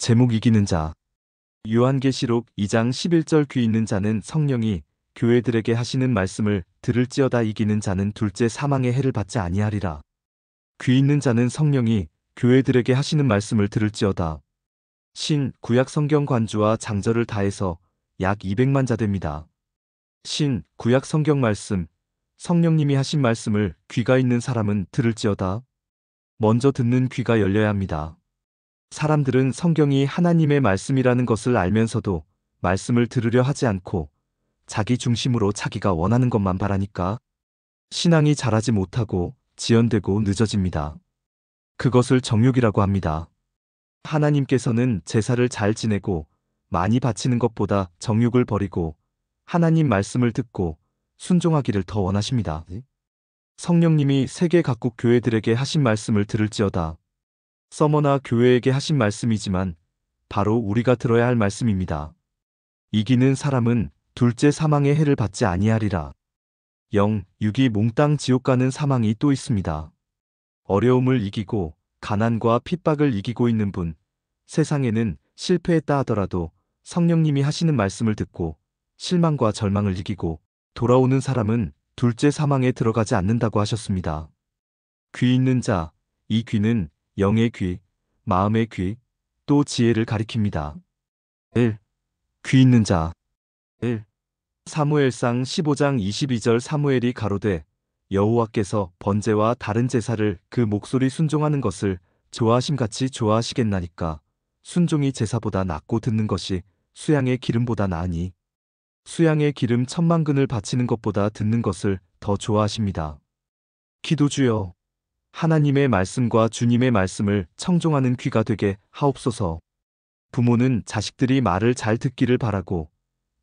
제목 이기는 자. 요한계시록 2장 11절 귀 있는 자는 성령이 교회들에게 하시는 말씀을 들을지어다. 이기는 자는 둘째 사망의 해를 받지 아니하리라. 귀 있는 자는 성령이 교회들에게 하시는 말씀을 들을지어다. 신 구약 성경 관주와 장절을 다해서 약 200만 자 됩니다. 신 구약 성경 말씀, 성령님이 하신 말씀을 귀가 있는 사람은 들을지어다. 먼저 듣는 귀가 열려야 합니다. 사람들은 성경이 하나님의 말씀이라는 것을 알면서도 말씀을 들으려 하지 않고 자기 중심으로 자기가 원하는 것만 바라니까 신앙이 자라지 못하고 지연되고 늦어집니다. 그것을 정욕이라고 합니다. 하나님께서는 제사를 잘 지내고 많이 바치는 것보다 정욕을 버리고 하나님 말씀을 듣고 순종하기를 더 원하십니다. 성령님이 세계 각국 교회들에게 하신 말씀을 들을지어다. 서머나 교회에게 하신 말씀이지만 바로 우리가 들어야 할 말씀입니다. 이기는 사람은 둘째 사망의 해를 받지 아니하리라. 6이 몽땅 지옥 가는 사망이 또 있습니다. 어려움을 이기고 가난과 핍박을 이기고 있는 분, 세상에는 실패했다 하더라도 성령님이 하시는 말씀을 듣고 실망과 절망을 이기고 돌아오는 사람은 둘째 사망에 들어가지 않는다고 하셨습니다. 귀 있는 자, 이 귀는 영의 귀, 마음의 귀, 또 지혜를 가리킵니다. 1. 귀 있는 자. 1. 사무엘상 15장 22절 사무엘이 가로되 여호와께서 번제와 다른 제사를 그 목소리 순종하는 것을 좋아하심같이 좋아하시겠나니까 순종이 제사보다 낫고 듣는 것이 수양의 기름보다 나으니 수양의 기름 1000만 근을 바치는 것보다 듣는 것을 더 좋아하십니다. 기도주여, 하나님의 말씀과 주님의 말씀을 청종하는 귀가 되게 하옵소서. 부모는 자식들이 말을 잘 듣기를 바라고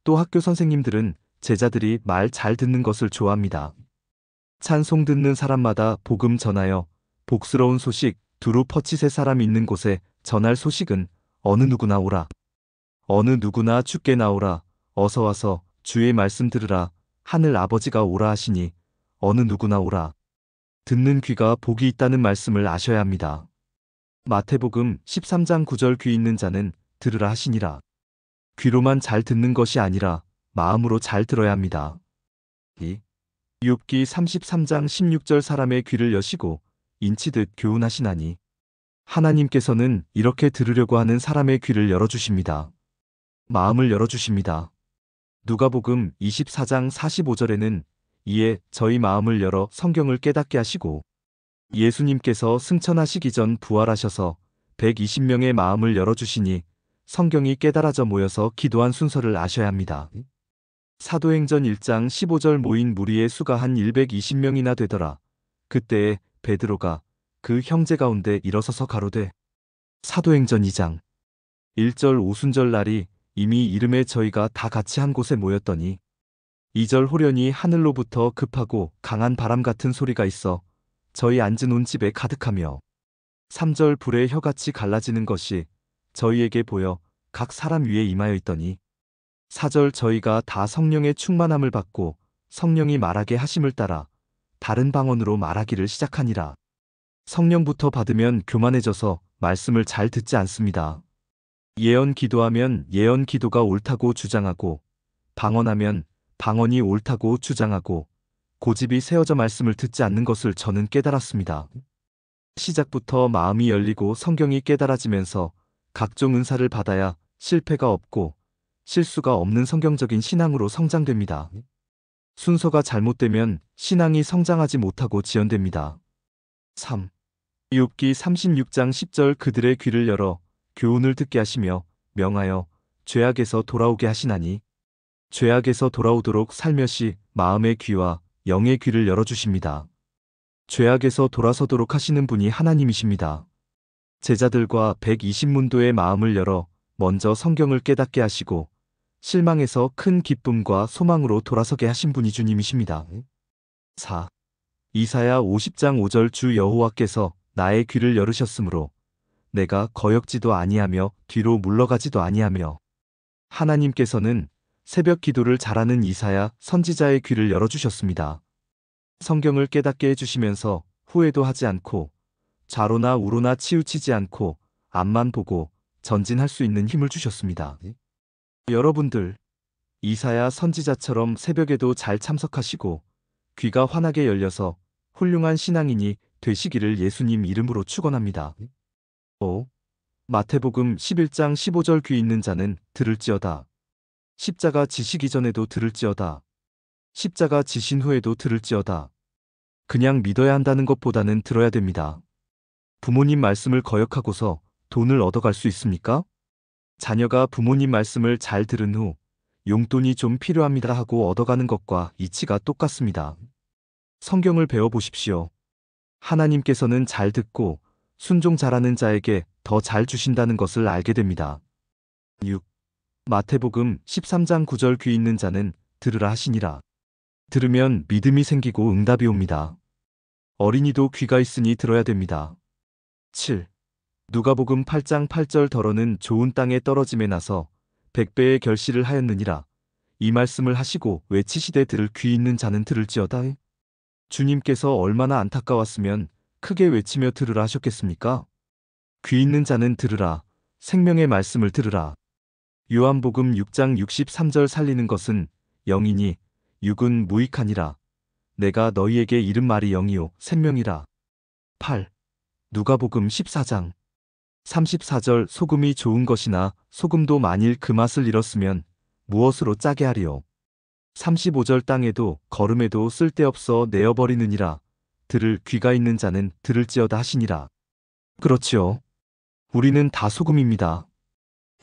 또 학교 선생님들은 제자들이 말 잘 듣는 것을 좋아합니다. 찬송 듣는 사람마다 복음 전하여 복스러운 소식 두루 퍼치세 사람 있는 곳에 전할 소식은 어느 누구나 오라. 어느 누구나 주께 나오라. 어서 와서 주의 말씀 들으라. 하늘 아버지가 오라 하시니 어느 누구나 오라. 듣는 귀가 복이 있다는 말씀을 아셔야 합니다. 마태복음 13장 9절 귀 있는 자는 들으라 하시니라. 귀로만 잘 듣는 것이 아니라 마음으로 잘 들어야 합니다. 2. 욥기 33장 16절 사람의 귀를 여시고 인치듯 교훈하시나니 하나님께서는 이렇게 들으려고 하는 사람의 귀를 열어주십니다. 마음을 열어주십니다. 누가복음 24장 45절에는 이에 저희 마음을 열어 성경을 깨닫게 하시고 예수님께서 승천하시기 전 부활하셔서 120명의 마음을 열어주시니 성경이 깨달아져 모여서 기도한 순서를 아셔야 합니다. 사도행전 1장 15절 모인 무리의 수가 한 120명이나 되더라. 그때에 베드로가 그 형제 가운데 일어서서 가로되 사도행전 2장 1절 오순절 날이 이미 이름에 저희가 다 같이 한 곳에 모였더니 2절 호련히 하늘로부터 급하고 강한 바람 같은 소리가 있어 저희 앉은 온 집에 가득하며 3절 불의 혀같이 갈라지는 것이 저희에게 보여 각 사람 위에 임하여 있더니 4절 저희가 다 성령의 충만함을 받고 성령이 말하게 하심을 따라 다른 방언으로 말하기를 시작하니라. 성령부터 받으면 교만해져서 말씀을 잘 듣지 않습니다. 예언 기도하면 예언 기도가 옳다고 주장하고 방언하면 방언이 옳다고 주장하고 고집이 세워져 말씀을 듣지 않는 것을 저는 깨달았습니다. 시작부터 마음이 열리고 성경이 깨달아지면서 각종 은사를 받아야 실패가 없고 실수가 없는 성경적인 신앙으로 성장됩니다. 순서가 잘못되면 신앙이 성장하지 못하고 지연됩니다. 3. 욥기 36장 10절 그들의 귀를 열어 교훈을 듣게 하시며 명하여 죄악에서 돌아오게 하시나니 죄악에서 돌아오도록 살며시 마음의 귀와 영의 귀를 열어주십니다. 죄악에서 돌아서도록 하시는 분이 하나님이십니다. 제자들과 120문도의 마음을 열어 먼저 성경을 깨닫게 하시고 실망에서 큰 기쁨과 소망으로 돌아서게 하신 분이 주님이십니다. 4. 이사야 50장 5절 주 여호와께서 나의 귀를 열으셨으므로 내가 거역지도 아니하며 뒤로 물러가지도 아니하며 하나님께서는 새벽 기도를 잘하는 이사야 선지자의 귀를 열어주셨습니다. 성경을 깨닫게 해주시면서 후회도 하지 않고 좌로나 우로나 치우치지 않고 앞만 보고 전진할 수 있는 힘을 주셨습니다. 여러분들, 이사야 선지자처럼 새벽에도 잘 참석하시고 귀가 환하게 열려서 훌륭한 신앙인이 되시기를 예수님 이름으로 축원합니다. 5. 마태복음 11장 15절 귀 있는 자는 들을지어다. 십자가 지시기 전에도 들을지어다. 십자가 지신 후에도 들을지어다. 그냥 믿어야 한다는 것보다는 들어야 됩니다. 부모님 말씀을 거역하고서 돈을 얻어갈 수 있습니까? 자녀가 부모님 말씀을 잘 들은 후 용돈이 좀 필요합니다 하고 얻어가는 것과 이치가 똑같습니다. 성경을 배워보십시오. 하나님께서는 잘 듣고 순종 잘하는 자에게 더 잘 주신다는 것을 알게 됩니다. 6. 마태복음 13장 9절 귀 있는 자는 들으라 하시니라. 들으면 믿음이 생기고 응답이 옵니다. 어린이도 귀가 있으니 들어야 됩니다. 7. 누가복음 8장 8절 더러는 좋은 땅에 떨어짐에 나서 100배의 결실을 하였느니라. 이 말씀을 하시고 외치시되 들을 귀 있는 자는 들을지어다. 주님께서 얼마나 안타까웠으면 크게 외치며 들으라 하셨겠습니까? 귀 있는 자는 들으라. 생명의 말씀을 들으라. 요한복음 6장 63절 살리는 것은 영이니 육은 무익하니라. 내가 너희에게 이른 말이 영이요 생명이라. 8. 누가복음 14장 34절 소금이 좋은 것이나 소금도 만일 그 맛을 잃었으면 무엇으로 짜게 하리요. 35절 땅에도 걸음에도 쓸데없어 내어버리느니라. 들을 귀가 있는 자는 들을지어다 하시니라. 그렇지요. 우리는 다 소금입니다.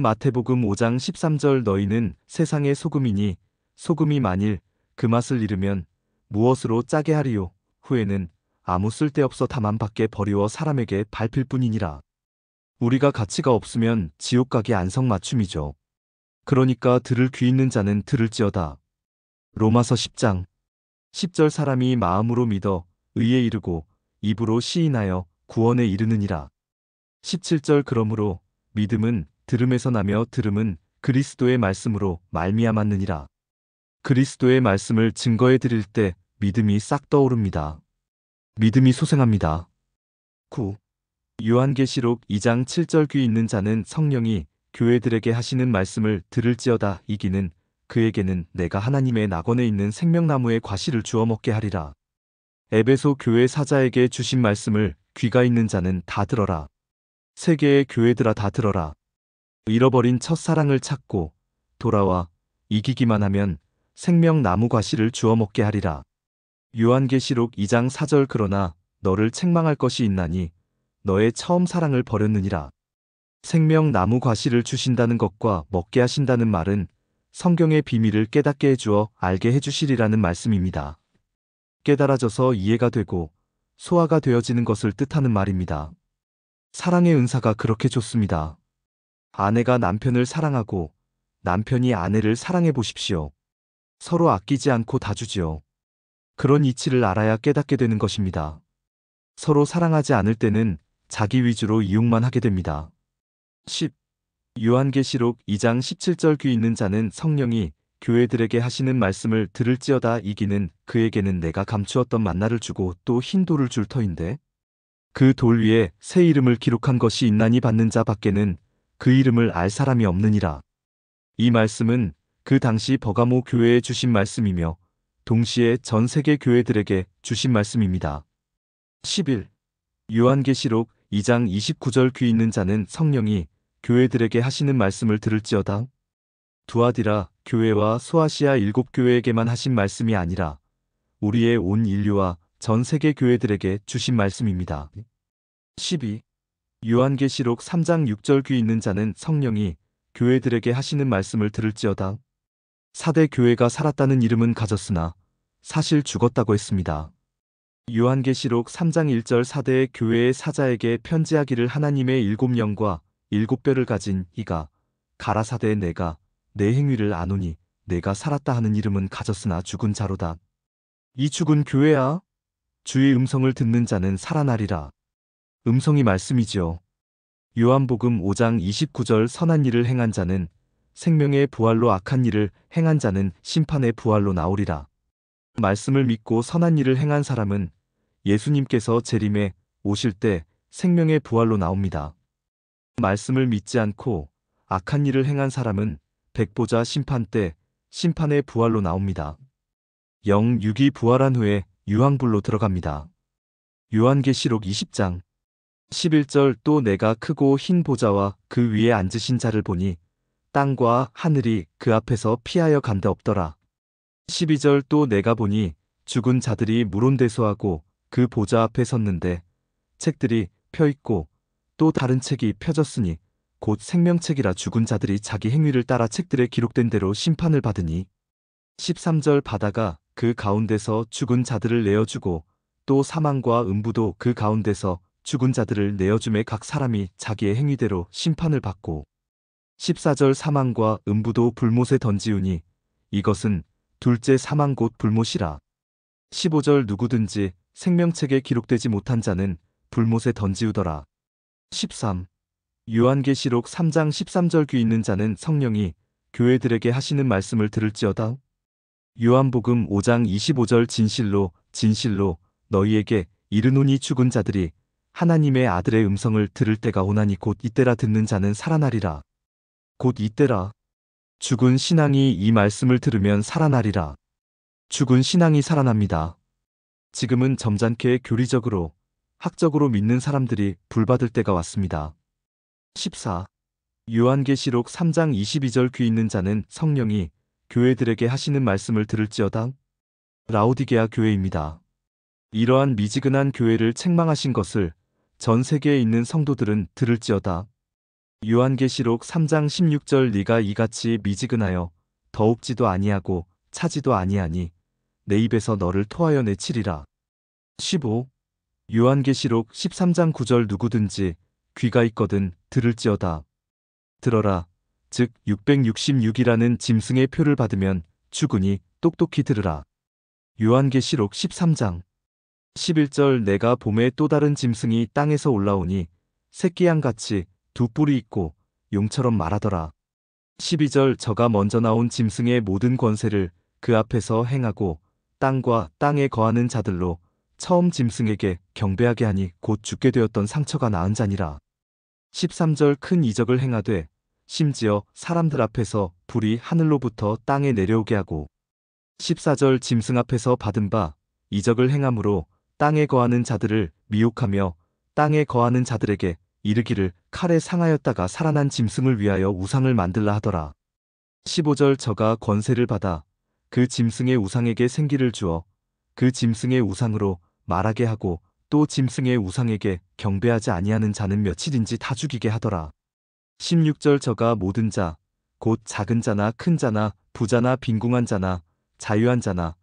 마태복음 5장 13절 너희는 세상의 소금이니 소금이 만일 그 맛을 잃으면 무엇으로 짜게 하리요. 후에는 아무 쓸데없어 다만 밖에 버리워 사람에게 밟힐 뿐이니라. 우리가 가치가 없으면 지옥 가기 안성맞춤이죠. 그러니까 들을 귀 있는 자는 들을지어다. 로마서 10장 10절 사람이 마음으로 믿어 의에 이르고 입으로 시인하여 구원에 이르느니라. 17절 그러므로 믿음은 들음에서 나며 들음은 그리스도의 말씀으로 말미암았느니라. 그리스도의 말씀을 증거해 드릴 때 믿음이 싹 떠오릅니다. 믿음이 솟행합니다. 9. 요한계시록 2장 7절 귀 있는 자는 성령이 교회들에게 하시는 말씀을 들을지어다. 이기는 그에게는 내가 하나님의 낙원에 있는 생명나무의 과실을 주어 먹게 하리라. 에베소 교회 사자에게 주신 말씀을 귀가 있는 자는 다 들어라. 세계의 교회들아 다 들어라. 잃어버린 첫사랑을 찾고 돌아와 이기기만 하면 생명나무 과실을 주어 먹게 하리라. 요한계시록 2장 4절 그러나 너를 책망할 것이 있나니 너의 처음 사랑을 버렸느니라. 생명나무 과실을 주신다는 것과 먹게 하신다는 말은 성경의 비밀을 깨닫게 해주어 알게 해주시리라는 말씀입니다. 깨달아져서 이해가 되고 소화가 되어지는 것을 뜻하는 말입니다. 사랑의 은사가 그렇게 좋습니다. 아내가 남편을 사랑하고 남편이 아내를 사랑해 보십시오. 서로 아끼지 않고 다 주지요. 그런 이치를 알아야 깨닫게 되는 것입니다. 서로 사랑하지 않을 때는 자기 위주로 이용만 하게 됩니다. 10. 요한계시록 2장 17절 귀 있는 자는 성령이 교회들에게 하시는 말씀을 들을지어다. 이기는 그에게는 내가 감추었던 만나를 주고 또 흰 돌을 줄 터인데 그 돌 위에 새 이름을 기록한 것이 있나니 받는 자 밖에는 그 이름을 알 사람이 없느니라. 이 말씀은 그 당시 버가모 교회에 주신 말씀이며 동시에 전 세계 교회들에게 주신 말씀입니다. 11. 요한계시록 2장 29절 귀 있는 자는 성령이 교회들에게 하시는 말씀을 들을지어다. 두아디라 교회와 소아시아 7교회에게만 하신 말씀이 아니라 우리의 온 인류와 전 세계 교회들에게 주신 말씀입니다. 12. 요한계시록 3장 6절 귀 있는 자는 성령이 교회들에게 하시는 말씀을 들을지어다. 사대 교회가 살았다는 이름은 가졌으나 사실 죽었다고 했습니다. 요한계시록 3장 1절 사대의 교회의 사자에게 편지하기를 하나님의 7영과 7뼈를 가진 이가 가라사대 내가 내 행위를 아노니 내가 살았다 하는 이름은 가졌으나 죽은 자로다. 이 죽은 교회야. 주의 음성을 듣는 자는 살아나리라. 음성이 말씀이지요. 요한복음 5장 29절 선한 일을 행한 자는 생명의 부활로 악한 일을 행한 자는 심판의 부활로 나오리라. 말씀을 믿고 선한 일을 행한 사람은 예수님께서 재림에 오실 때 생명의 부활로 나옵니다. 말씀을 믿지 않고 악한 일을 행한 사람은 백보자 심판 때 심판의 부활로 나옵니다. 영육이 부활한 후에 유황불로 들어갑니다. 요한계시록 20장 11절 또 내가 크고 흰 보좌와 그 위에 앉으신 자를 보니 땅과 하늘이 그 앞에서 피하여 간데 없더라. 12절 또 내가 보니 죽은 자들이 물온대소하고 그 보좌 앞에 섰는데 책들이 펴있고 또 다른 책이 펴졌으니 곧 생명책이라 죽은 자들이 자기 행위를 따라 책들에 기록된 대로 심판을 받으니 13절 바다가 그 가운데서 죽은 자들을 내어주고 또 사망과 음부도 그 가운데서 죽은 자들을 내어줌에 각 사람이 자기의 행위대로 심판을 받고 14절 사망과 음부도 불못에 던지우니 이것은 둘째 사망 곧 불못이라. 15절 누구든지 생명책에 기록되지 못한 자는 불못에 던지우더라. 13. 요한계시록 3장 13절 귀 있는 자는 성령이 교회들에게 하시는 말씀을 들을지어다. 요한복음 5장 25절 진실로 진실로 너희에게 이르노니 죽은 자들이 하나님의 아들의 음성을 들을 때가 오나니 곧 이때라. 듣는 자는 살아나리라. 곧 이때라. 죽은 신앙이 이 말씀을 들으면 살아나리라. 죽은 신앙이 살아납니다. 지금은 점잖게 교리적으로 학적으로 믿는 사람들이 불받을 때가 왔습니다. 14. 요한계시록 3장 22절 귀 있는 자는 성령이 교회들에게 하시는 말씀을 들을지어다. 라오디게아 교회입니다. 이러한 미지근한 교회를 책망하신 것을 전 세계에 있는 성도들은 들을지어다. 요한계시록 3장 16절 네가 이같이 미지근하여 더욱지도 아니하고 차지도 아니하니 내 입에서 너를 토하여 내치리라. 15. 요한계시록 13장 9절 누구든지 귀가 있거든 들을지어다. 들어라. 즉 666이라는 짐승의 표를 받으면 죽으니 똑똑히 들으라. 요한계시록 13장 11절 내가 봄에 또 다른 짐승이 땅에서 올라오니 새끼양같이 두 뿔이 있고 용처럼 말하더라. 12절 저가 먼저 나온 짐승의 모든 권세를 그 앞에서 행하고 땅과 땅에 거하는 자들로 처음 짐승에게 경배하게 하니 곧 죽게 되었던 상처가 나은 자니라. 13절 큰 이적을 행하되 심지어 사람들 앞에서 불이 하늘로부터 땅에 내려오게 하고 14절 짐승 앞에서 받은 바 이적을 행함으로 땅에 거하는 자들을 미혹하며 땅에 거하는 자들에게 이르기를 칼에 상하였다가 살아난 짐승을 위하여 우상을 만들라 하더라. 15절 저가 권세를 받아 그 짐승의 우상에게 생기를 주어 그 짐승의 우상으로 말하게 하고 또 짐승의 우상에게 경배하지 아니하는 자는 며칠인지 다 죽이게 하더라. 16절 저가 모든 자, 곧 작은 자나 큰 자나 부자나 빈궁한 자나 자유한 자나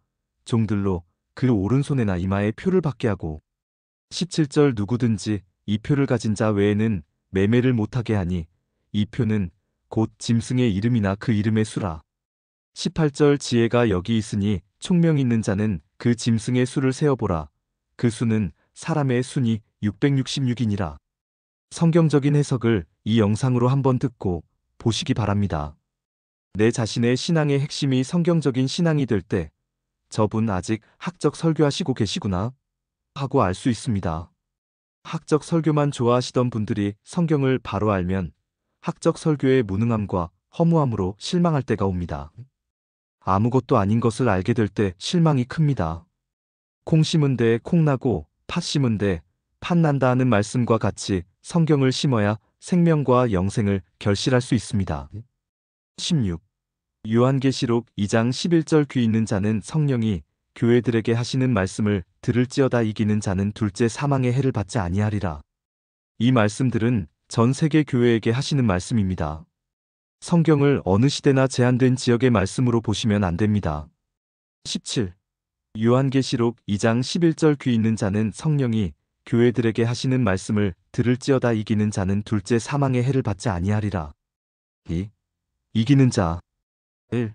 종들로 그 오른손에나 이마에 표를 받게 하고 17절 누구든지 이 표를 가진 자 외에는 매매를 못하게 하니 이 표는 곧 짐승의 이름이나 그 이름의 수라. 18절 지혜가 여기 있으니 총명 있는 자는 그 짐승의 수를 세어보라. 그 수는 사람의 수니 666이니라. 성경적인 해석을 이 영상으로 한번 듣고 보시기 바랍니다. 내 자신의 신앙의 핵심이 성경적인 신앙이 될 때 저분 아직 학적 설교하시고 계시구나 하고 알 수 있습니다. 학적 설교만 좋아하시던 분들이 성경을 바로 알면 학적 설교의 무능함과 허무함으로 실망할 때가 옵니다. 아무것도 아닌 것을 알게 될 때 실망이 큽니다. 콩 심은 데 콩 나고 팥 심은 데 팥 난다 하는 말씀과 같이 성경을 심어야 생명과 영생을 결실할 수 있습니다. 16. 요한계시록 2장 11절 귀 있는 자는 성령이 교회들에게 하시는 말씀을 들을지어다. 이기는 자는 둘째 사망의 해를 받지 아니하리라. 이 말씀들은 전 세계 교회에게 하시는 말씀입니다. 성경을 어느 시대나 제한된 지역의 말씀으로 보시면 안 됩니다. 17. 요한계시록 2장 11절 귀 있는 자는 성령이 교회들에게 하시는 말씀을 들을지어다. 이기는 자는 둘째 사망의 해를 받지 아니하리라. 이기는 자 1.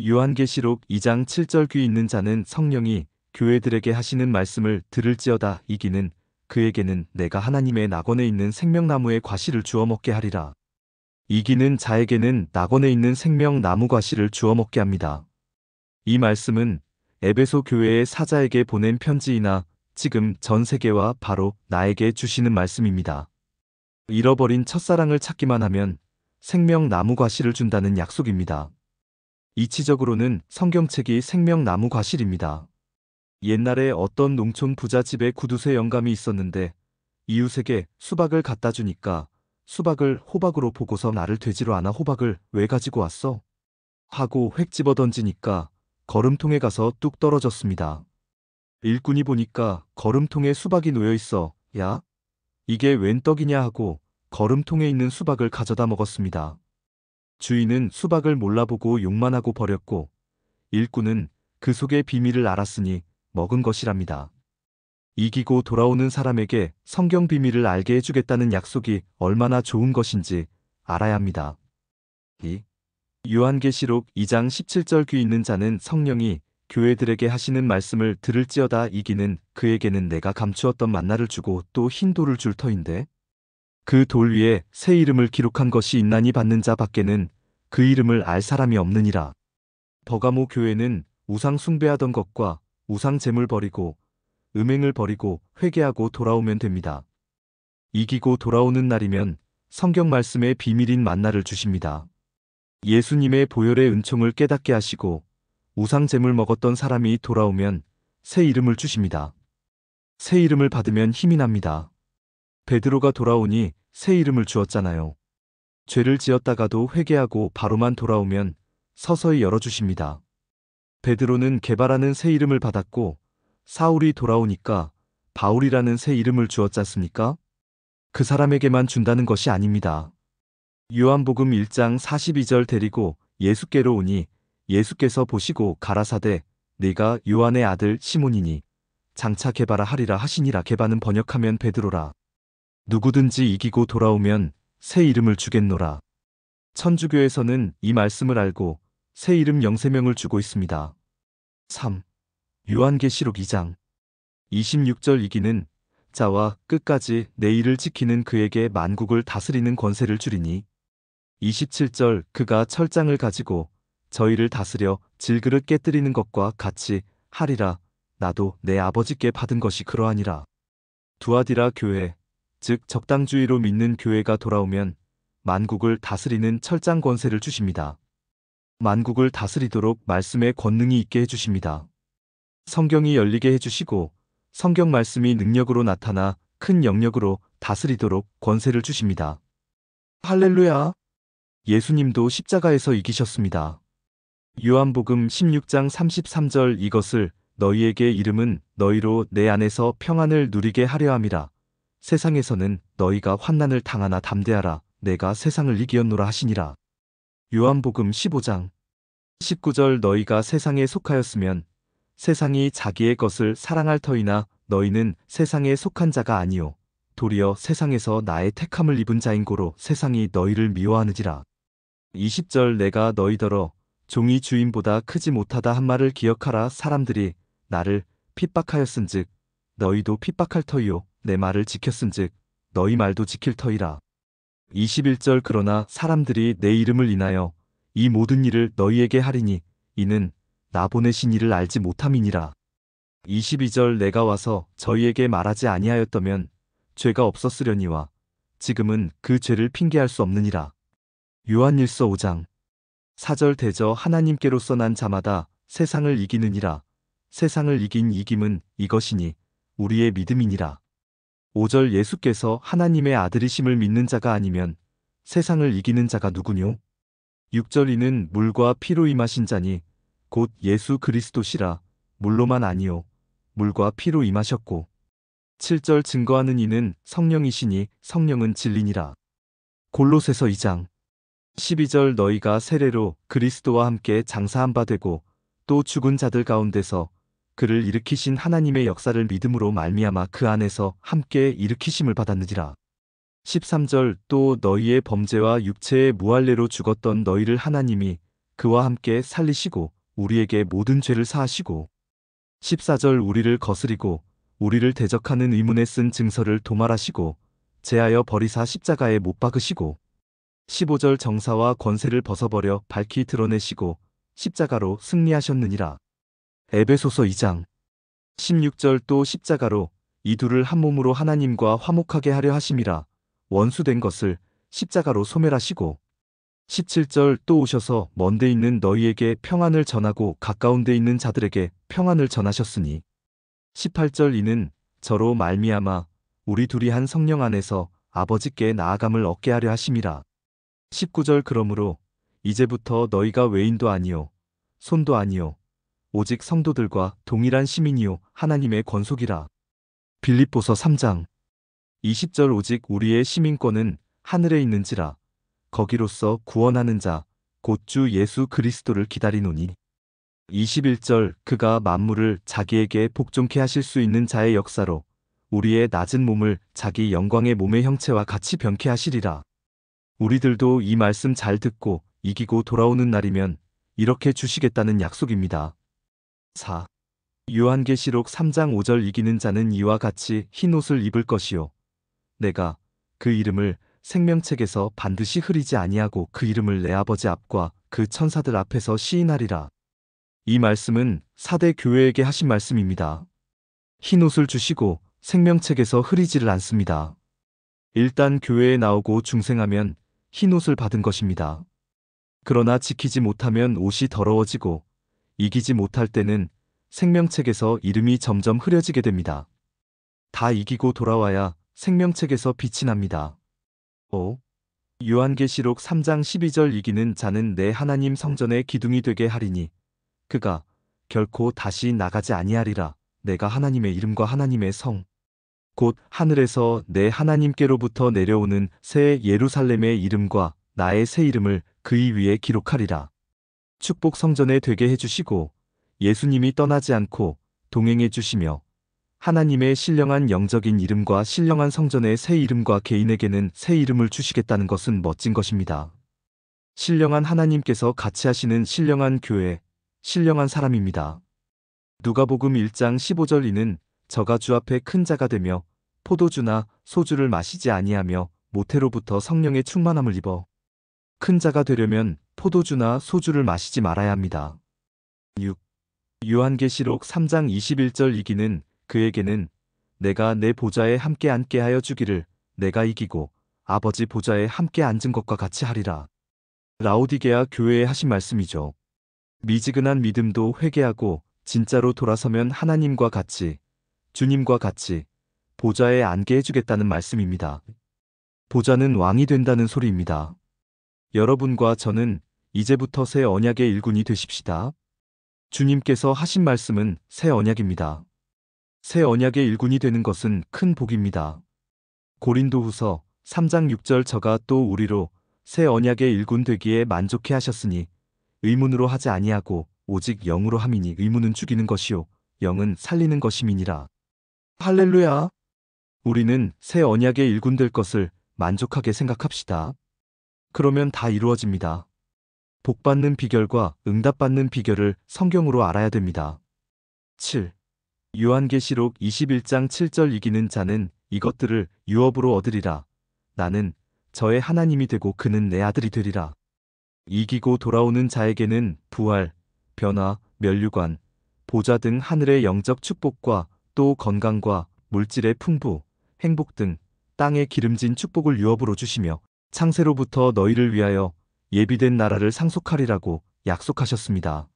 요한계시록 2장 7절 귀 있는 자는 성령이 교회들에게 하시는 말씀을 들을지어다. 이기는 그에게는 내가 하나님의 낙원에 있는 생명나무의 과실을 주어 먹게 하리라. 이기는 자에게는 낙원에 있는 생명나무 과실을 주어 먹게 합니다. 이 말씀은 에베소 교회의 사자에게 보낸 편지이나 지금 전 세계와 바로 나에게 주시는 말씀입니다. 잃어버린 첫사랑을 찾기만 하면 생명나무 과실을 준다는 약속입니다. 이치적으로는 성경책이 생명나무 과실입니다. 옛날에 어떤 농촌 부자 집에 구두쇠 영감이 있었는데 이웃에게 수박을 갖다 주니까 수박을 호박으로 보고서 나를 돼지로 아나 호박을 왜 가지고 왔어? 하고 획 집어 던지니까 거름통에 가서 뚝 떨어졌습니다. 일꾼이 보니까 거름통에 수박이 놓여 있어. 야, 이게 웬 떡이냐 하고 거름통에 있는 수박을 가져다 먹었습니다. 주인은 수박을 몰라보고 욕만 하고 버렸고 일꾼은 그 속의 비밀을 알았으니 먹은 것이랍니다. 이기고 돌아오는 사람에게 성경 비밀을 알게 해주겠다는 약속이 얼마나 좋은 것인지 알아야 합니다. 요한계시록 2장 17절 귀 있는 자는 성령이 교회들에게 하시는 말씀을 들을지어다. 이기는 그에게는 내가 감추었던 만나를 주고 또 흰 돌을 줄 터인데 그 돌 위에 새 이름을 기록한 것이 있나니 받는 자 밖에는 그 이름을 알 사람이 없느니라. 버가모 교회는 우상 숭배하던 것과 우상 제물 버리고 음행을 버리고 회개하고 돌아오면 됩니다. 이기고 돌아오는 날이면 성경 말씀의 비밀인 만나를 주십니다. 예수님의 보혈의 은총을 깨닫게 하시고 우상 제물 먹었던 사람이 돌아오면 새 이름을 주십니다. 새 이름을 받으면 힘이 납니다. 베드로가 돌아오니 새 이름을 주었잖아요. 죄를 지었다가도 회개하고 바로만 돌아오면 서서히 열어주십니다. 베드로는 게바라는 새 이름을 받았고 사울이 돌아오니까 바울이라는 새 이름을 주었지 않습니까? 그 사람에게만 준다는 것이 아닙니다. 요한복음 1장 42절 데리고 예수께로 오니 예수께서 보시고 가라사대 네가 요한의 아들 시몬이니 장차 게바라 하리라 하시니라. 게바는 번역하면 베드로라. 누구든지 이기고 돌아오면 새 이름을 주겠노라. 천주교에서는 이 말씀을 알고 새 이름 영세명을 주고 있습니다. 3. 요한계시록 2장 26절 이기는 자와 끝까지 내 일을 지키는 그에게 만국을 다스리는 권세를 주리니 27절 그가 철장을 가지고 저희를 다스려 질그릇 깨뜨리는 것과 같이 하리라. 나도 내 아버지께 받은 것이 그러하니라. 두아디라 교회, 즉 적당주의로 믿는 교회가 돌아오면 만국을 다스리는 철장 권세를 주십니다. 만국을 다스리도록 말씀의 권능이 있게 해주십니다. 성경이 열리게 해주시고 성경 말씀이 능력으로 나타나 큰 영역으로 다스리도록 권세를 주십니다. 할렐루야! 예수님도 십자가에서 이기셨습니다. 요한복음 16장 33절 이것을 너희에게 이름은 너희로 내 안에서 평안을 누리게 하려 함이라. 세상에서는 너희가 환난을 당하나 담대하라. 내가 세상을 이기었노라 하시니라. 요한복음 15장 19절 너희가 세상에 속하였으면 세상이 자기의 것을 사랑할 터이나 너희는 세상에 속한 자가 아니요 도리어 세상에서 나의 택함을 입은 자인고로 세상이 너희를 미워하느니라. 20절 내가 너희더러 종이 주인보다 크지 못하다 한 말을 기억하라. 사람들이 나를 핍박하였은즉 너희도 핍박할 터이요 내 말을 지켰은즉 너희 말도 지킬 터이라. 21절 그러나 사람들이 내 이름을 인하여 이 모든 일을 너희에게 하리니 이는 나 보내신 이를 알지 못함이니라. 22절 내가 와서 저희에게 말하지 아니하였다면 죄가 없었으려니와 지금은 그 죄를 핑계할 수 없느니라. 요한일서 5장 4절 대저 하나님께로서 난 자마다 세상을 이기느니라. 세상을 이긴 이김은 이것이니 우리의 믿음이니라. 5절 예수께서 하나님의 아들이심을 믿는 자가 아니면 세상을 이기는 자가 누구뇨? 6절 이는 물과 피로 임하신 자니 곧 예수 그리스도시라. 물로만 아니요 물과 피로 임하셨고 7절 증거하는 이는 성령이시니 성령은 진리니라. 골로새서 2장 12절 너희가 세례로 그리스도와 함께 장사한 바 되고 또 죽은 자들 가운데서 그를 일으키신 하나님의 역사를 믿음으로 말미암아 그 안에서 함께 일으키심을 받았느니라. 13절 또 너희의 범죄와 육체의 무할례로 죽었던 너희를 하나님이 그와 함께 살리시고 우리에게 모든 죄를 사하시고 14절 우리를 거스리고 우리를 대적하는 의문에 쓴 증서를 도말하시고 제하여 버리사 십자가에 못 박으시고 15절 정사와 권세를 벗어버려 밝히 드러내시고 십자가로 승리하셨느니라. 에베소서 2장 16절 또 십자가로 이 둘을 한 몸으로 하나님과 화목하게 하려 하심이라. 원수된 것을 십자가로 소멸하시고 17절 또 오셔서 먼데 있는 너희에게 평안을 전하고 가까운 데 있는 자들에게 평안을 전하셨으니 18절 이는 저로 말미암아 우리 둘이 한 성령 안에서 아버지께 나아감을 얻게 하려 하심이라. 19절 그러므로 이제부터 너희가 외인도 아니요 손도 아니요 오직 성도들과 동일한 시민이요 하나님의 권속이라. 빌립보서 3장 20절 오직 우리의 시민권은 하늘에 있는지라 거기로서 구원하는 자 곧 주 예수 그리스도를 기다리노니. 21절 그가 만물을 자기에게 복종케 하실 수 있는 자의 역사로 우리의 낮은 몸을 자기 영광의 몸의 형체와 같이 변케 하시리라. 우리들도 이 말씀 잘 듣고 이기고 돌아오는 날이면 이렇게 주시겠다는 약속입니다. 4. 요한계시록 3장 5절 이기는 자는 이와 같이 흰 옷을 입을 것이요 내가 그 이름을 생명책에서 반드시 흐리지 아니하고 그 이름을 내 아버지 앞과 그 천사들 앞에서 시인하리라. 이 말씀은 사대 교회에게 하신 말씀입니다. 흰 옷을 주시고 생명책에서 흐리지를 않습니다. 일단 교회에 나오고 중생하면 흰 옷을 받은 것입니다. 그러나 지키지 못하면 옷이 더러워지고 이기지 못할 때는 생명책에서 이름이 점점 흐려지게 됩니다. 다 이기고 돌아와야 생명책에서 빛이 납니다. 5. 요한계시록 3장 12절 이기는 자는 내 하나님 성전의 기둥이 되게 하리니 그가 결코 다시 나가지 아니하리라. 내가 하나님의 이름과 하나님의 성 곧 하늘에서 내 하나님께로부터 내려오는 새 예루살렘의 이름과 나의 새 이름을 그의 위에 기록하리라. 축복 성전에 되게 해주시고 예수님이 떠나지 않고 동행해 주시며 하나님의 신령한 영적인 이름과 신령한 성전의 새 이름과 개인에게는 새 이름을 주시겠다는 것은 멋진 것입니다. 신령한 하나님께서 같이 하시는 신령한 교회, 신령한 사람입니다. 누가복음 1장 15절 이는 저가 주 앞에 큰 자가 되며 포도주나 소주를 마시지 아니하며 모태로부터 성령의 충만함을 입어 큰 자가 되려면 포도주나 소주를 마시지 말아야 합니다. 6. 요한계시록 3장 21절 이기는 그에게는 내가 내 보좌에 함께 앉게 하여 주기를 내가 이기고 아버지 보좌에 함께 앉은 것과 같이 하리라. 라오디게아 교회에 하신 말씀이죠. 미지근한 믿음도 회개하고 진짜로 돌아서면 하나님과 같이 주님과 같이 보좌에 앉게 해주겠다는 말씀입니다. 보좌는 왕이 된다는 소리입니다. 여러분과 저는 이제부터 새 언약의 일꾼이 되십시다. 주님께서 하신 말씀은 새 언약입니다. 새 언약의 일꾼이 되는 것은 큰 복입니다. 고린도후서 3장 6절 저가 또 우리로 새 언약의 일꾼 되기에 만족해 하셨으니 의문으로 하지 아니하고 오직 영으로 함이니 의문은 죽이는 것이요 영은 살리는 것임이니라. 할렐루야! 우리는 새 언약의 일꾼 될 것을 만족하게 생각합시다. 그러면 다 이루어집니다. 복받는 비결과 응답받는 비결을 성경으로 알아야 됩니다. 7. 요한계시록 21장 7절 이기는 자는 이것들을 유업으로 얻으리라. 나는 저의 하나님이 되고 그는 내 아들이 되리라. 이기고 돌아오는 자에게는 부활, 변화, 면류관, 보좌 등 하늘의 영적 축복과 또 건강과 물질의 풍부, 행복 등 땅에 기름진 축복을 유업으로 주시며 창세로부터 너희를 위하여 예비된 나라를 상속하리라고 약속하셨습니다.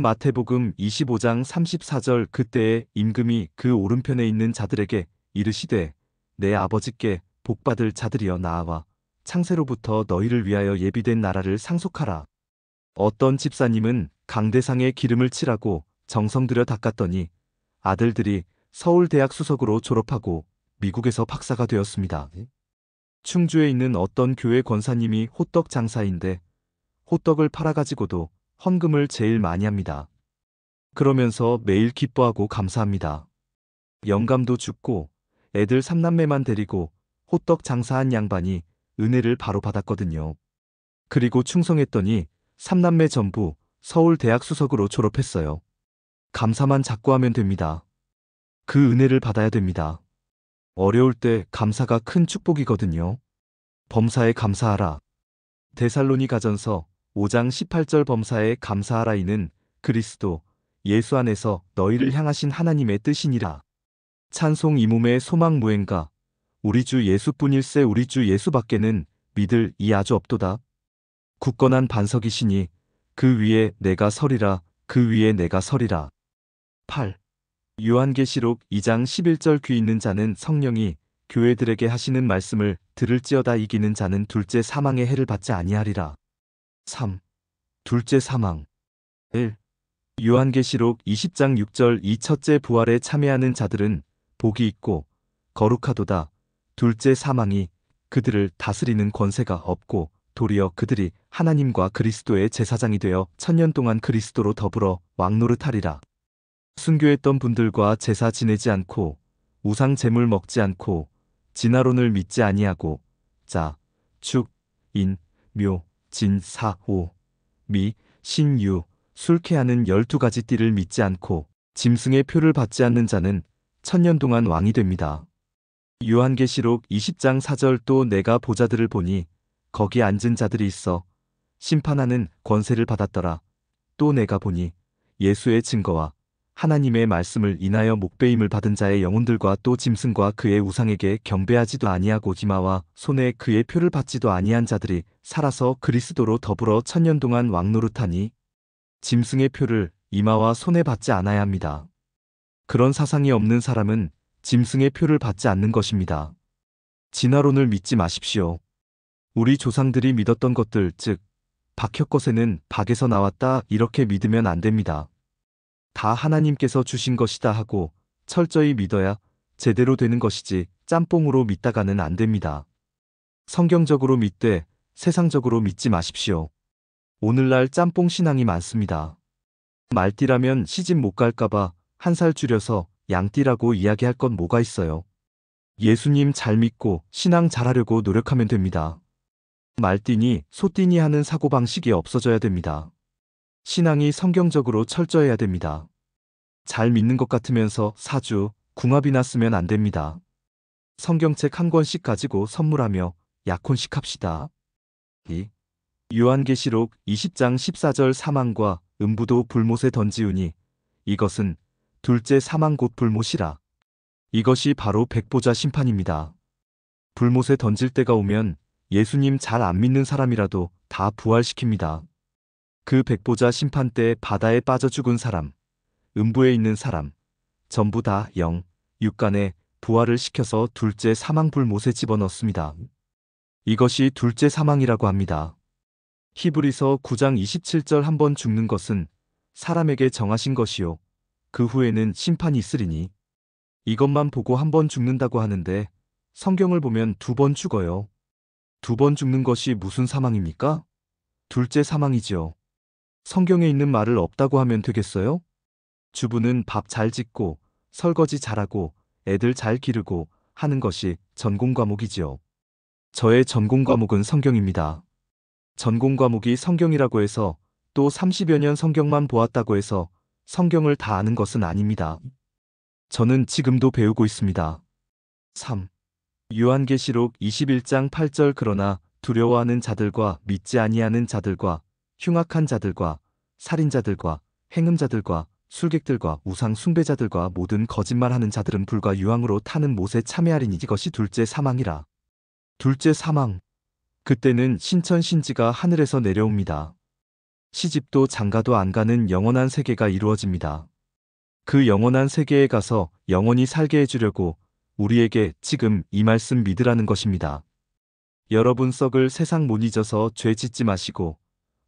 마태복음 25장 34절 그때에 임금이 그 오른편에 있는 자들에게 이르시되 내 아버지께 복받을 자들이여 나아와 창세로부터 너희를 위하여 예비된 나라를 상속하라. 어떤 집사님은 강대상에 기름을 칠하고 정성 들여 닦았더니 아들들이 서울대학 수석으로 졸업하고 미국에서 박사가 되었습니다. 충주에 있는 어떤 교회 권사님이 호떡 장사인데 호떡을 팔아가지고도 헌금을 제일 많이 합니다. 그러면서 매일 기뻐하고 감사합니다. 영감도 죽고 애들 3남매만 데리고 호떡 장사한 양반이 은혜를 바로 받았거든요. 그리고 충성했더니 3남매 전부 서울대학 수석으로 졸업했어요. 감사만 자꾸 하면 됩니다. 그 은혜를 받아야 됩니다. 어려울 때 감사가 큰 축복이거든요. 범사에 감사하라. 데살로니가전서 5장 18절 범사에 감사하라 이는 그리스도 예수 안에서 너희를 향하신 하나님의 뜻이니라. 찬송 이 몸의 소망 무행가 우리 주 예수뿐일세 우리 주 예수밖에는 믿을 이 아주 없도다. 굳건한 반석이시니 그 위에 내가 서리라 그 위에 내가 서리라. 8. 요한계시록 2장 11절 귀 있는 자는 성령이 교회들에게 하시는 말씀을 들을지어다. 이기는 자는 둘째 사망의 해를 받지 아니하리라. 3. 둘째 사망. 1. 요한계시록 20장 6절 이 첫째 부활에 참여하는 자들은 복이 있고 거룩하도다. 둘째 사망이 그들을 다스리는 권세가 없고 도리어 그들이 하나님과 그리스도의 제사장이 되어 천년 동안 그리스도로 더불어 왕노릇하리라. 순교했던 분들과 제사 지내지 않고 우상 제물 먹지 않고 진화론을 믿지 아니하고 자, 축, 인, 묘, 진, 사, 오, 미, 신, 유, 술케하는 12가지 띠를 믿지 않고 짐승의 표를 받지 않는 자는 천년 동안 왕이 됩니다. 요한계시록 20장 4절 또 내가 보좌들을 보니 거기 앉은 자들이 있어 심판하는 권세를 받았더라. 또 내가 보니 예수의 증거와 하나님의 말씀을 인하여 목배임을 받은 자의 영혼들과 또 짐승과 그의 우상에게 경배하지도 아니하고 이마와 손에 그의 표를 받지도 아니한 자들이 살아서 그리스도로 더불어 천년 동안 왕노릇하니 짐승의 표를 이마와 손에 받지 않아야 합니다. 그런 사상이 없는 사람은 짐승의 표를 받지 않는 것입니다. 진화론을 믿지 마십시오. 우리 조상들이 믿었던 것들 즉 박혁것에는 박에서 나왔다 이렇게 믿으면 안 됩니다. 다 하나님께서 주신 것이다 하고 철저히 믿어야 제대로 되는 것이지 짬뽕으로 믿다가는 안 됩니다. 성경적으로 믿되 세상적으로 믿지 마십시오. 오늘날 짬뽕 신앙이 많습니다. 말띠라면 시집 못 갈까봐 한 살 줄여서 양띠라고 이야기할 건 뭐가 있어요. 예수님 잘 믿고 신앙 잘하려고 노력하면 됩니다. 말띠니 소띠니 하는 사고방식이 없어져야 됩니다. 신앙이 성경적으로 철저해야 됩니다. 잘 믿는 것 같으면서 사주, 궁합이나 쓰면 안 됩니다. 성경책 한 권씩 가지고 선물하며 약혼식 합시다. 2. 요한계시록 20장 14절 사망과 음부도 불못에 던지우니 이것은 둘째 사망 곧 불못이라. 이것이 바로 백보자 심판입니다. 불못에 던질 때가 오면 예수님 잘 안 믿는 사람이라도 다 부활시킵니다. 그 백보자 심판 때 바다에 빠져 죽은 사람, 음부에 있는 사람, 전부 다 영, 육간에 부활을 시켜서 둘째 사망 불못에 집어넣습니다. 이것이 둘째 사망이라고 합니다. 히브리서 9장 27절 한번 죽는 것은 사람에게 정하신 것이요. 그 후에는 심판이 있으리니. 이것만 보고 한 번 죽는다고 하는데 성경을 보면 2번 죽어요. 2번 죽는 것이 무슨 사망입니까? 둘째 사망이지요. 성경에 있는 말을 없다고 하면 되겠어요? 주부는 밥 잘 짓고 설거지 잘하고 애들 잘 기르고 하는 것이 전공 과목이지요. 저의 전공 과목은 성경입니다. 전공 과목이 성경이라고 해서 또 30여 년 성경만 보았다고 해서 성경을 다 아는 것은 아닙니다. 저는 지금도 배우고 있습니다. 3. 요한계시록 21장 8절 그러나 두려워하는 자들과 믿지 아니하는 자들과 흉악한 자들과 살인자들과 행음자들과 술객들과 우상 숭배자들과 모든 거짓말하는 자들은 불과 유황으로 타는 못에 참여하리니 이것이 둘째 사망이라. 둘째 사망. 그때는 신천신지가 하늘에서 내려옵니다. 시집도 장가도 안 가는 영원한 세계가 이루어집니다. 그 영원한 세계에 가서 영원히 살게 해주려고 우리에게 지금 이 말씀 믿으라는 것입니다. 여러분 썩을 세상 못 잊어서 죄 짓지 마시고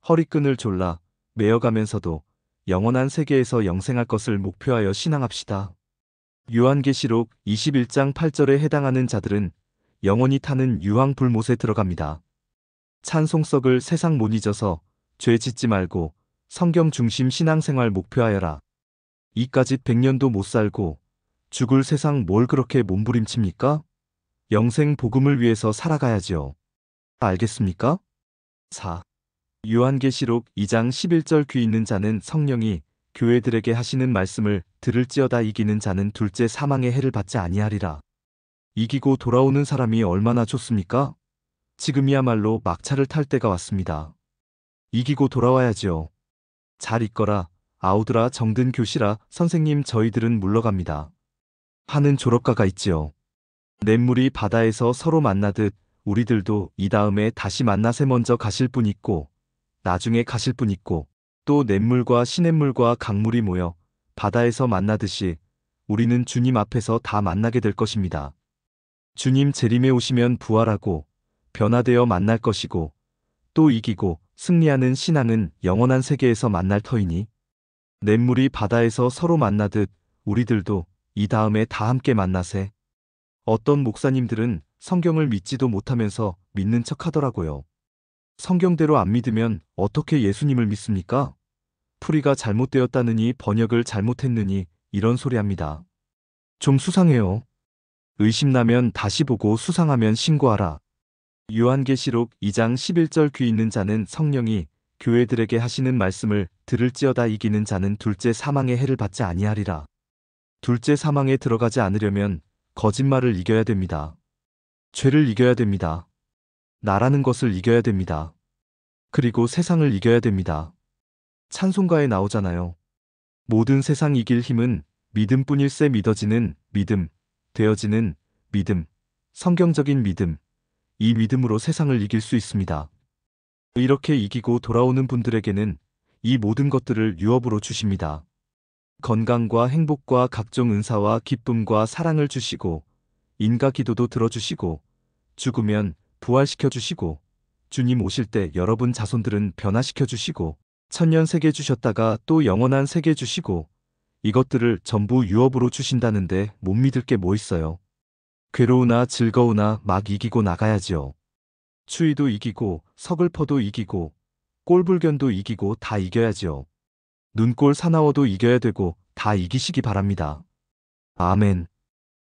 허리끈을 졸라 매어가면서도 영원한 세계에서 영생할 것을 목표하여 신앙합시다. 요한계시록 21장 8절에 해당하는 자들은 영원히 타는 유황 불못에 들어갑니다. 찬송석을 세상 못 잊어서 죄 짓지 말고 성경 중심 신앙생활 목표하여라. 이까짓 100년도 못 살고 죽을 세상 뭘 그렇게 몸부림칩니까? 영생 복음을 위해서 살아가야지요. 알겠습니까? 4. 요한계시록 2장 11절 귀 있는 자는 성령이 교회들에게 하시는 말씀을 들을지어다. 이기는 자는 둘째 사망의 해를 받지 아니하리라. 이기고 돌아오는 사람이 얼마나 좋습니까? 지금이야말로 막차를 탈 때가 왔습니다. 이기고 돌아와야지요. 잘 있거라 아우들아 정든 교시라 선생님 저희들은 물러갑니다. 하는 졸업가가 있지요. 냇물이 바다에서 서로 만나듯 우리들도 이 다음에 다시 만나세 먼저 가실 분 있고 나중에 가실 분 있고 또 냇물과 시냇물과 강물이 모여 바다에서 만나듯이 우리는 주님 앞에서 다 만나게 될 것입니다. 주님 재림에 오시면 부활하고 변화되어 만날 것이고 또 이기고 승리하는 신앙은 영원한 세계에서 만날 터이니 냇물이 바다에서 서로 만나듯 우리들도 이 다음에 다 함께 만나세. 어떤 목사님들은 성경을 믿지도 못하면서 믿는 척 하더라고요. 성경대로 안 믿으면 어떻게 예수님을 믿습니까? 풀이가 잘못되었다느니 번역을 잘못했느니 이런 소리 합니다. 좀 수상해요. 의심나면 다시 보고 수상하면 신고하라. 요한계시록 2장 11절 귀 있는 자는 성령이 교회들에게 하시는 말씀을 들을지어다. 이기는 자는 둘째 사망의 해를 받지 아니하리라. 둘째 사망에 들어가지 않으려면 거짓말을 이겨야 됩니다. 죄를 이겨야 됩니다. 나라는 것을 이겨야 됩니다. 그리고 세상을 이겨야 됩니다. 찬송가에 나오잖아요. 모든 세상 이길 힘은 믿음뿐일세. 믿어지는 믿음, 되어지는 믿음, 성경적인 믿음, 이 믿음으로 세상을 이길 수 있습니다. 이렇게 이기고 돌아오는 분들에게는 이 모든 것들을 유업으로 주십니다. 건강과 행복과 각종 은사와 기쁨과 사랑을 주시고 인가 기도도 들어주시고 죽으면 부활시켜 주시고 주님 오실 때 여러분 자손들은 변화시켜 주시고 천년 세계 주셨다가 또 영원한 세계 주시고 이것들을 전부 유업으로 주신다는데 못 믿을 게 뭐 있어요. 괴로우나 즐거우나 막 이기고 나가야지요. 추위도 이기고 서글퍼도 이기고 꼴불견도 이기고 다 이겨야지요. 눈꼴 사나워도 이겨야 되고 다 이기시기 바랍니다. 아멘.